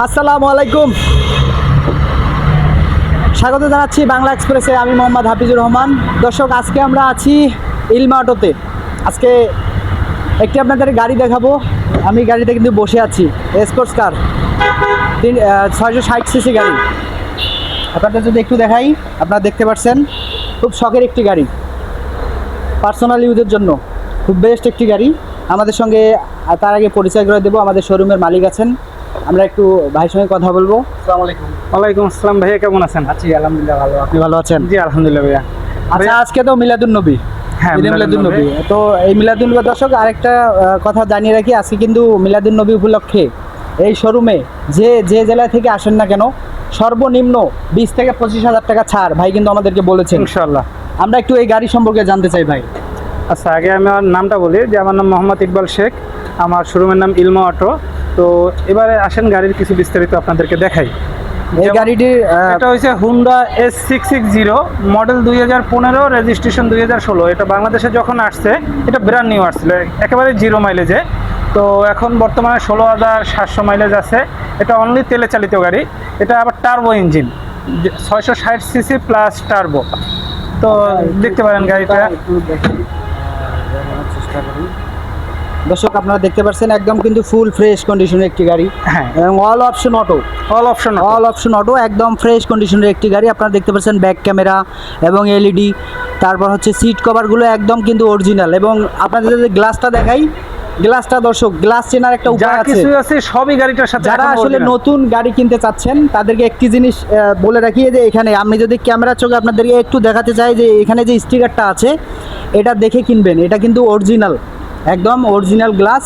আসসালামু আলাইকুম, স্বাগত জানাচ্ছি বাংলা এক্সপ্রেসে। আমি মোহাম্মদ হাফিজুর রহমান। দর্শক, আজকে আমরা আছি ইলমা অটোতে। আজকে একটি আপনাদের গাড়ি দেখাবো। আমি গাড়িতে কিন্তু বসে আছি, স্পোর্টস কার 660 সিসি গাড়ি। আপনাদের যদি একটু দেখাই, আপনারা দেখতে পাচ্ছেন খুব শখের একটি গাড়ি, পার্সোনাল ইউজের জন্য খুব বেস্ট একটি গাড়ি। আমাদের সঙ্গে তার আগে পরিচয় করে দেবো, আমাদের শোরুমের মালিক আছেন, আমরা একটু ভাইয়ের সঙ্গে কথা বলবো। আসসালামু আলাইকুম। ওয়ালাইকুম আসসালাম ভাইয়া, কেমন আছেন? আছি আলহামদুলিল্লাহ ভালো। আপনি ভালো আছেন? জি আলহামদুলিল্লাহ ভাইয়া। আচ্ছা, আজকে তো মিলাদুন্নবী। হ্যাঁ, মিলাদুন্নবী। তো এই মিলাদুন্নবী দর্শক, আরেকটা কথা জানিয়ে রাখি, আজকে কিন্তু মিলাদুন্নবী উপলক্ষে এই শোরুমে যে জেলা থেকে আসেন না কেন, সর্বনিম্ন 20 থেকে 25,000 টাকা ছাড় ভাই কিন্তু আমাদেরকে বলেছেন। ইনশাআল্লাহ। আমরা একটু এই গাড়ি সম্পর্কে জানতে চাই ভাই। আচ্ছা, আগে আমি আমার নামটা বলি যে আমার নাম মোহাম্মদ ইকবাল শেখ, আমার শোরুমের নাম ইলমা অটো। তো এবারে আসেন গাড়ির কিছু বিস্তারিত আপনাদেরকে দেখাই। এই গাড়িটির এটা হচ্ছে হুন্ডা S660, মডেল 2015, রেজিস্ট্রেশন 2016। এটা বাংলাদেশে যখন আসছে এটা ব্র্যান্ড নিউ আসছিল, একেবারে জিরো মাইলেজে। তো এখন বর্তমানে 16,700 মাইলেজ আছে। এটা অনলি তেলে চালিত গাড়ি। এটা আবার turbo engine, 660 CC plus turbo. তো দেখতে পারেন গাড়িটা। দর্শক, আপনারা দেখতে পাচ্ছেন একদম কিন্তু ফুল ফ্রেশ কন্ডিশনের একটি গাড়ি। হ্যাঁ, এবং অল অপশন অটো, একদম ফ্রেশ কন্ডিশনের একটি গাড়ি। আপনারা দেখতে পাচ্ছেন ব্যাক ক্যামেরা এবং এলইডি, তারপর হচ্ছে সিট কভারগুলো একদম কিন্তু অরিজিনাল। এবং আপনাদের যদি গ্লাসটা দেখাই, গ্লাসটা দর্শক, গ্লাস চেনার একটা উপায় আছে সবই গাড়িটার সাথে। যারা আসলে নতুন গাড়ি কিনতে চাচ্ছেন তাদেরকে একটি জিনিস বলে রাখি, যে এখানে আমি যদি ক্যামেরার চোখে আপনাদেরকে একটু দেখাতে চাই, যে এখানে যে স্টিকারটা আছে এটা দেখে কিনবেন। এটা কিন্তু অরিজিনাল, একদম অরিজিনাল গ্লাস।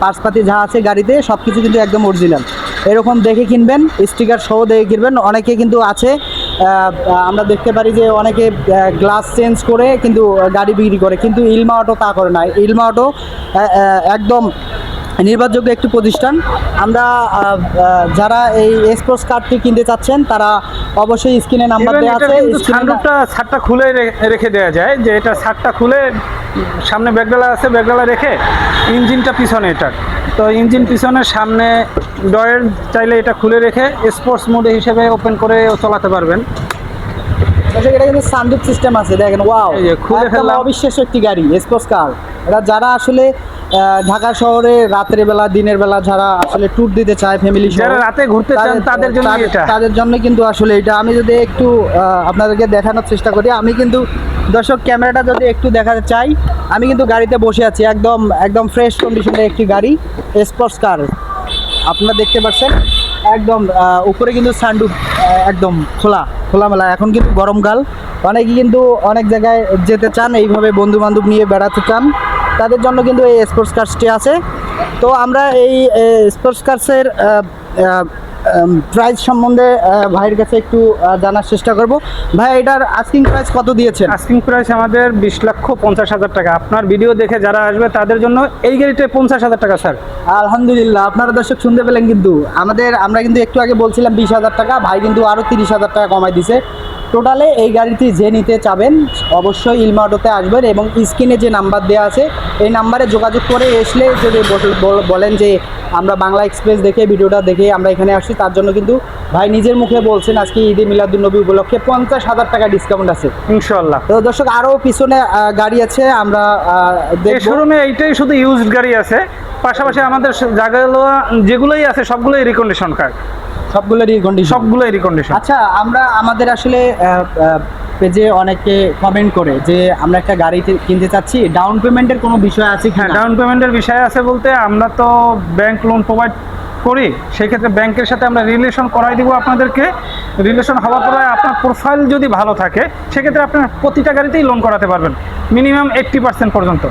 পার্সপাতি যা আছে গাড়িতে সব কিছু কিন্তু একদম অরিজিনাল। এরকম দেখে কিনবেন, স্টিকার সহ দেখে কিনবেন। অনেকে কিন্তু আছে, আমরা দেখতে পারি যে অনেকে গ্লাস চেঞ্জ করে কিন্তু গাড়ি বিক্রি করে, কিন্তু ইলমা অটো তা করে না। ইলমা অটো একদম নির্ভরযোগ্য একটি প্রতিষ্ঠান। আমরা যারা এই স্পোর্টস কারটি কিনতে চাচ্ছেন তারা অবশ্যই স্ক্রিনে নাম্বার দেওয়া আছে। ছাদটা খুলে রেখে দেওয়া যায়, যে এটা ছাদটা খুলে সামনে ব্যাকডালা আছে, ব্যাকডালা রেখে ইঞ্জিনটা পিছনে, এটার তো ইঞ্জিন পিছনে, সামনে ডয়ের চাইলে এটা খুলে রেখে স্পোর্টস মোডে হিসেবে ওপেন করে চালাতে পারবেন। এটা কিন্তু সানরুফ সিস্টেম আছে, দেখেন। ওয়াও, খুলে ফেললাম। অবিশ্বাস্য একটি গাড়ি, স্পোর্টস কার। এটা যারা আসলে ঢাকা শহরে রাতের বেলা, দিনের বেলা যারা আসলে ট্যুর দিতে চায়, ফ্যামিলি যারা রাতে ঘুরতে চান তাদের জন্য কিন্তু আসলে এটা। আমি যদি একটু আপনাদেরকে দেখানোর চেষ্টা করি, আমি কিন্তু দর্শক ক্যামেরাটা যদি একটু দেখাতে চাই, আমি কিন্তু গাড়িতে বসে আছি, একদম ফ্রেশ কন্ডিশনের একটি গাড়ি, স্পোর্টস কার। আপনারা দেখতে পাচ্ছেন একদম উপরে কিন্তু সানরুফ একদম খোলামেলা। এখন কিন্তু গরমকাল, অনেকে কিন্তু অনেক জায়গায় যেতে চান, এইভাবে বন্ধু বান্ধব নিয়ে বেড়াতে চান, তাদের জন্য কিন্তু এই স্পোর্টস কার্সটি আছে। তো আমরা এই স্পোর্টস কার্সের প্রাইস সম্বন্ধে ভাইয়ের কাছে একটু জানার চেষ্টা করব। ভাই, এটার আস্কিং প্রাইস কত দিয়েছেন? আস্কিং প্রাইস আমাদের 20,50,000 টাকা। আপনার ভিডিও দেখে যারা আসবে তাদের জন্য এই গাড়িটা 50,000 টাকা স্যার। আলহামদুলিল্লাহ, আপনারা দর্শক শুনতে পেলেন কিন্তু আমরা কিন্তু একটু আগে বলছিলাম 20,000 টাকা, ভাই কিন্তু আরও 30,000 টাকা কমাই দিছে। টোটালে এই গাড়িটি যে নিতে চাবেন অবশ্যই ইলমা অটোতে আসবেন, এবং স্ক্রিনে যে নাম্বার দেওয়া আছে এই নাম্বারে যোগাযোগ করে এসলে যদি বলেন যে আমরা বাংলা এক্সপ্রেস দেখে ভিডিওটা দেখে আমরা এখানে আসছি, তার জন্য কিন্তু ভাই নিজের মুখে বলছেন আজকে ঈদে মিলাদুন্নবী উপলক্ষে 50,000 টাকা ডিসকাউন্ট আছে ইনশাআল্লাহ। তো দর্শক, আরও পিছনে গাড়ি আছে, আমরা শোরুমে এইটাই শুধু ইউজড গাড়ি আছে। পাশাপাশি আমাদের জায়গাগুলো যেগুলোই আছে সবগুলোই রিকন্ডিশন কার, সবগুলোই রিকন্ডিশন। আচ্ছা, আমরা আমাদের আসলে পেজে অনেকে কমেন্ট করে যে আমরা একটা গাড়ি কিনতে চাচ্ছি, ডাউন পেমেন্টের কোনো বিষয় আছে? হ্যাঁ, ডাউন পেমেন্টের বিষয় আছে বলতে আমরা তো ব্যাংক লোন প্রোভাইড করি, সেই ক্ষেত্রে ব্যাংকের সাথে আমরা রিলেশন করাই দিব আপনাদেরকে। রিলেশন হওয়ার পরে আপনার প্রোফাইল যদি ভালো থাকে সেক্ষেত্রে আপনার প্রতিটা গাড়িতেই লোন করাতে পারবেন, মিনিমাম 80% পর্যন্ত।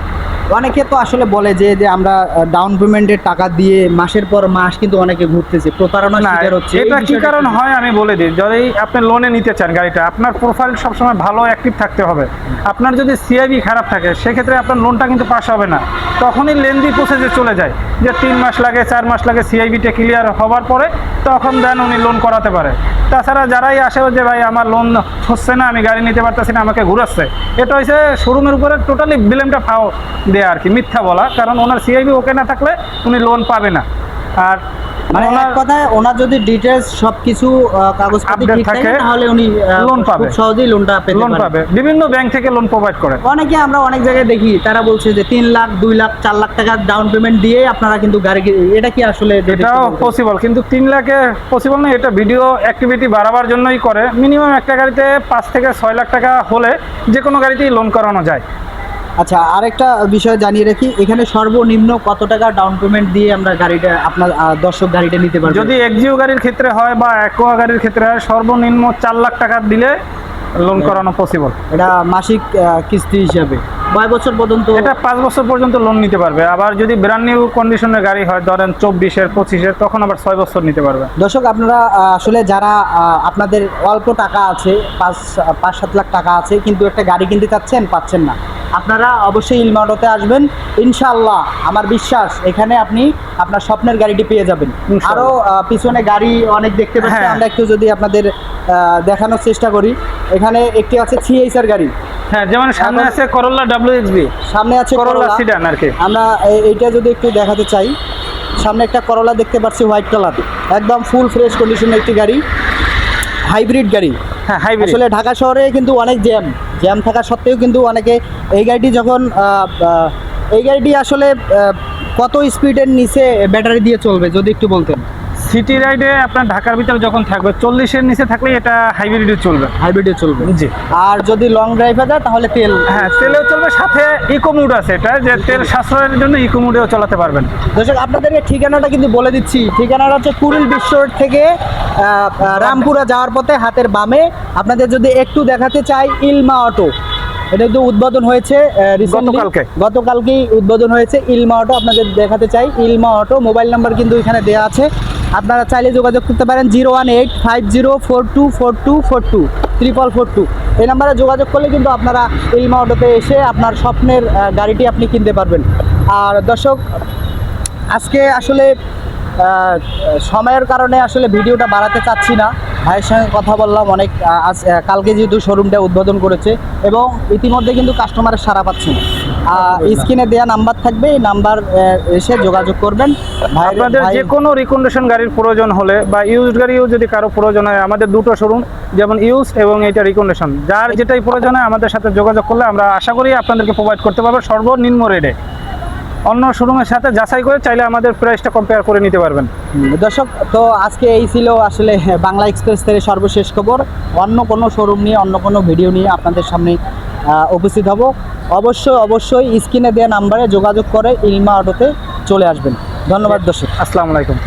অনেকে তো আসলে বলে যে আমরা ডাউন পেমেন্টের টাকা দিয়ে মাসের পর মাস কিন্তু অনেকে ঘুরতেছে, প্রতারণার শিকার হচ্ছে। এটা কি কারণ হয় আমি বলে দিই। যদি আপনি লোনে নিতে চান গাড়িটা, আপনার প্রোফাইল সবসময় ভালো অ্যাক্টিভ থাকতে হবে। আপনার যদি সিআইবি খারাপ থাকে সেক্ষেত্রে আপনার লোনটা কিন্তু পাস হবে না, তখনই লেন্দি প্রসেসে চলে যায়, যে 3 মাস লাগে, 4 মাস লাগে সিআইবিটা ক্লিয়ার হওয়ার পরে, তখন দেন উনি লোন করাতে পারে। তাছাড়া যারাই আসে যে ভাই আমার লোন হচ্ছে না, আমি গাড়ি নিতে পারতেছি না, আমাকে ঘুরাচ্ছে, এটা হচ্ছে শোরুমের উপরে টোটালি ব্লেমটা ফাও দেয়া আর কি, মিথ্যা বলা। কারণ ওনার সিআইবি ওকে না থাকলে উনি লোন পাবে না। আর মানে এক কথায় ওনার যদি ডিটেইলস সবকিছু কাগজপত্র Update ঠিক থাকে থাকে, তাহলে উনি লোন পাবে। খুব সহজেই লোনটা পেতে লোন পারবেন। পাবে, বিভিন্ন ব্যাংক থেকে লোন প্রোভাইড করে। অনেকে আমরা অনেক জায়গায় দেখি তারা বলছে যে 3 লাখ 2 লাখ 4 লাখ টাকা ডাউন পেমেন্ট দিয়ে আপনারা কিন্তু গাড়ি এটা কি আসলে যদি একটু এটাও বলতেন? পসিবল, কিন্তু 3 লাখে পসিবল না। এটা ভিডিও অ্যাক্টিভিটি বাড়াবার জন্যই করে। মিনিমাম একটা গাড়িতে 5 থেকে 6 লাখ টাকা হলে যে কোনো গাড়িতেই লোন করানো যায়। আচ্ছা, আরেকটা বিষয় জানিয়ে রাখি, এখানে সর্বনিম্ন কত টাকা ডাউন পেমেন্ট দিয়ে আমরা গাড়িটা আপনার দর্শক গাড়িটা নিতে পারবো? যদি এক্সিও গাড়ির ক্ষেত্রে হয় বা অ্যাকোয়া গাড়ির ক্ষেত্রে হয়, সর্বনিম্ন 4 লাখ টাকা দিলে লোন করানো পসিবল। এটা মাসিক কিস্তি হিসাবে কয় বছর পর্যন্ত? এটা 5 বছর পর্যন্ত লোন নিতে পারবে। আবার যদি ব্র্যান্ড নিউ কন্ডিশনের গাড়ি হয়, ধরেন 24-এর 25-এর, তখন আবার 6 বছর নিতে পারবে। দর্শক আপনারা আসলে যারা আপনাদের অল্প টাকা আছে, 5-7 লাখ টাকা আছে, কিন্তু একটা গাড়ি কিনতে চাচ্ছেন পাচ্ছেন না, আপনারা অবশ্যই ইলমা অটোতে আসবেন। ইনশাআল্লাহ আমার বিশ্বাস এখানে আপনি আপনার স্বপ্নের গাড়িটি পেয়ে যাবেন। ইনশাআল্লাহ। আরও পিছনে গাড়ি অনেক দেখতে পাচ্ছি, হ্যাঁ। আমরা একটু যদি আপনাদের দেখানোর চেষ্টা করি। এখানে একটি আছে সিএইচআর গাড়ি, হ্যাঁ, যেমন সামনে আছে করোলা WXB, সামনে আছে করোলা করোলা সিডান আর কি। আমরা এইটা যদি একটু দেখাতে চাই, সামনে একটা করোলা দেখতে পাচ্ছি হোয়াইট কালার, একদম ফুল ফ্রেশ কন্ডিশনের একটি গাড়ি, হাইব্রিড গাড়ি। হ্যাঁ, হাইব্রিড। আসলে ঢাকা শহরে কিন্তু অনেক জ্যাম থাকা সত্ত্বেও কিন্তু অনেকে এই গাড়িটি যখন এই গাড়িটি আসলে কত স্পিডের নিচে ব্যাটারি দিয়ে চলবে যদি একটু বলতেন? সিটি রাইডে আপনার ঢাকার ভিতরে যখন থাকবে 40-এর নিচে থাকলে এটা হাইব্রিডে চলবে। হাইব্রিডে চলবে, জি। আর যদি লং ড্রাইভে যায় তাহলে তেল। হ্যাঁ, তেলেও চলবে, সাথে ইকো মুড আছে, এটা যে তেল সাশ্রয়ের জন্য ইকো মুডেও চালাতে পারবেন। দর্শক আপনাদেরকে ঠিকানাটা কিন্তু বলে দিচ্ছি, ঠিকানাটা হচ্ছে কুড়িল বিশ্ব রোড থেকে রামপুরা যাওয়ার পথে হাতের বামে। আপনাদের যদি একটু দেখাতে চাই, ইলমা অটো, এটা কিন্তু উদ্বোধন হয়েছে গতকালকেই উদ্বোধন হয়েছে ইলমা অটো। আপনাদের দেখাতে চাই ইলমা অটো। মোবাইল নাম্বার কিন্তু এখানে দেওয়া আছে, আপনারা চাইলে যোগাযোগ করতে পারেন 01850424242 4442। এই নাম্বারে যোগাযোগ করলে কিন্তু আপনারা ইলমা অটোতে এসে আপনার স্বপ্নের গাড়িটি আপনি কিনতে পারবেন। আর দর্শক আজকে আসলে সময়ের কারণে আসলে ভিডিওটা বাড়াতে চাচ্ছি না। ভাইয়ের সঙ্গে কথা বললাম অনেক, কালকে যেহেতু শোরুমটা উদ্বোধন করেছে এবং ইতিমধ্যে কিন্তু কাস্টমারের সাড়া পাচ্ছেন। স্ক্রিনে দেওয়া নাম্বার থাকবে, এই নাম্বার এসে যোগাযোগ করবেন। আপনাদের যে কোনো রিকন্ডিশন গাড়ির প্রয়োজন হলে বা ইউজড গাড়িও যদি কারো প্রয়োজন হয়, আমাদের দুটো শোরুম, যেমন ইউজ এবং এটা রিকন্ডিশন, যার যেটাই প্রয়োজন হয় আমাদের সাথে যোগাযোগ করলে আমরা আশা করি আপনাদেরকে প্রোভাইড করতে পারবো সর্বনিম্ন রেটে। অন্য শোরুমের সাথে যাচাই করে চাইলে আমাদের প্রাইসটা কম্পেয়ার করে নিতে পারবেন। দর্শক, তো আজকে এই ছিল আসলে বাংলা এক্সপ্রেস থেকে সর্বশেষ খবর। অন্য কোনো শোরুম নিয়ে, অন্য কোনো ভিডিও নিয়ে আপনাদের সামনে উপস্থিত হব। অবশ্যই স্ক্রিনে দেওয়া নাম্বারে যোগাযোগ করে ইলমা অটোতে চলে আসবেন। ধন্যবাদ দর্শক, আসসালামু আলাইকুম।